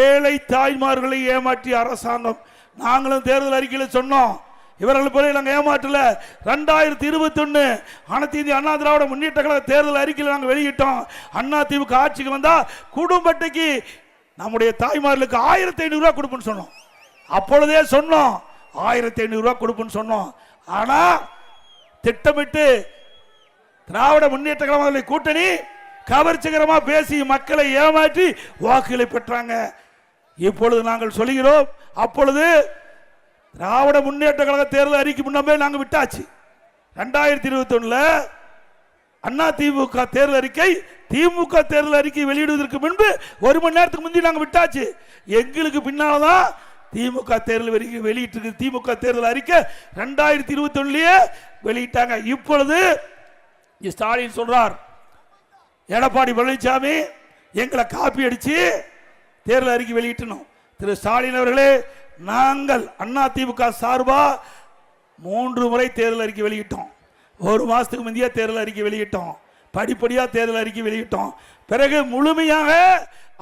ஏழை தாய்மார்களை ஏமாற்றிய அரசாங்கம். நாங்களும் தேர்தல் அறிக்கையில் சொன்னோம், இவர்கள் போல நாங்கள் ஏமாற்றல. 2021 அனைத்து இந்திய அண்ணா திராவிட முன்னேற்ற கழக தேர்தல் அறிக்கையில் நாங்கள் வெளியிட்டோம். அண்ணா திமுக ஆட்சிக்கு வந்தா குடும்ப அட்டைக்கு நம்முடைய தாய்மார்களுக்கு 1500 ரூபாய் கொடுப்புன்னு சொன்னோம். அப்பொழுதே சொன்னோம் 1500 ரூபாய் கொடுப்புன்னு சொன்னோம். ஆனா திட்டமிட்டு திராவிட முன்னேற்ற கழக கூட்டணி கவர்ச்சிகரமா பேசி மக்களை ஏமாற்றி வாக்குகளை பெற்றாங்க. இப்பொழுது நாங்கள் சொல்கிறோம், அப்பொழுது திராவிட முன்னேற்ற கழக தேர்தல் அறிக்கை முன்னமே நாங்கள் விட்டாச்சு. 2021 அண்ணா திமுக தேர்தல் அறிக்கை, திமுக தேர்தல் அறிக்கை வெளியிடுவதற்கு முன்பு 1 மணி நேரத்துக்கு முந்தி நாங்கள் விட்டாச்சு. எங்களுக்கு பின்னால்தான் திமுக தேர்தல் அறிக்கை வெளியிட்டு திமுக தேர்தல் அறிக்கை 2021 வெளியிட்டாங்க. இப்பொழுது ஸ்டாலின் சொல்றார், எடப்பாடி பழனிசாமி எங்களை காப்பி அடிச்சு தேர்தல் அறிக்கை வெளியிட்டணும். திரு ஸ்டாலின் அவர்களே, நாங்கள் அண்ணா திமுக சார்பா 3 முறை தேர்தல் அறிக்கை வெளியிட்டோம். 1 மாசத்துக்கு முந்தைய தேர்தல் அறிக்கை வெளியிட்டோம், படிப்படியா தேர்தல் அறிக்கை வெளியிட்டோம். பிறகு முழுமையாக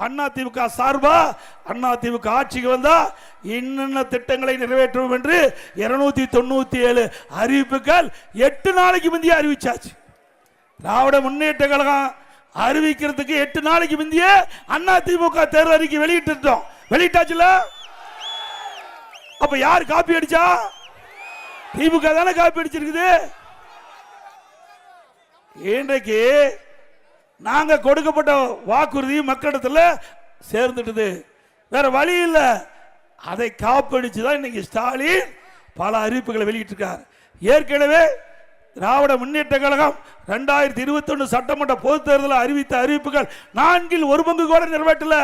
அண்ணா திமுக சார்பா அண்ணா திமுக ஆட்சிக்கு வந்தா இன்னென்ன திட்டங்களை நிறைவேற்றுவோம் என்று 297 அறிவிப்புகள் 8 நாளைக்கு முந்தைய அறிவிச்சாச்சு. திராவிட முன்னேற்ற கழகம் அறிவிக்கிறதுக்கு 8 நாளைக்கு முந்தைய அண்ணா திமுக தேர்தல் அறிக்கை வெளியிட்டாச்சுல. அப்ப யார் காப்பி அடிச்சா? திமுக தானே காப்பி அடிச்சிருக்குது. இன்றைக்கு நாங்க கொடுக்கப்பட்ட வாக்குறுதி மக்களிடத்துல சேர்ந்துட்டது, வேற வழி இல்லை. அதை காப்படிச்சுதான் இன்னைக்கு ஸ்டாலின் பல அறிவிப்புகளை வெளியிட்டிருக்கார். ஏற்கனவே திராவிட முன்னேற்ற கழகம் 2021 சட்டமன்ற பொதுத் தேர்தலில் அறிவித்த அறிவிப்புகள் 4 1 பங்கு கூட நிறைவேற்றல.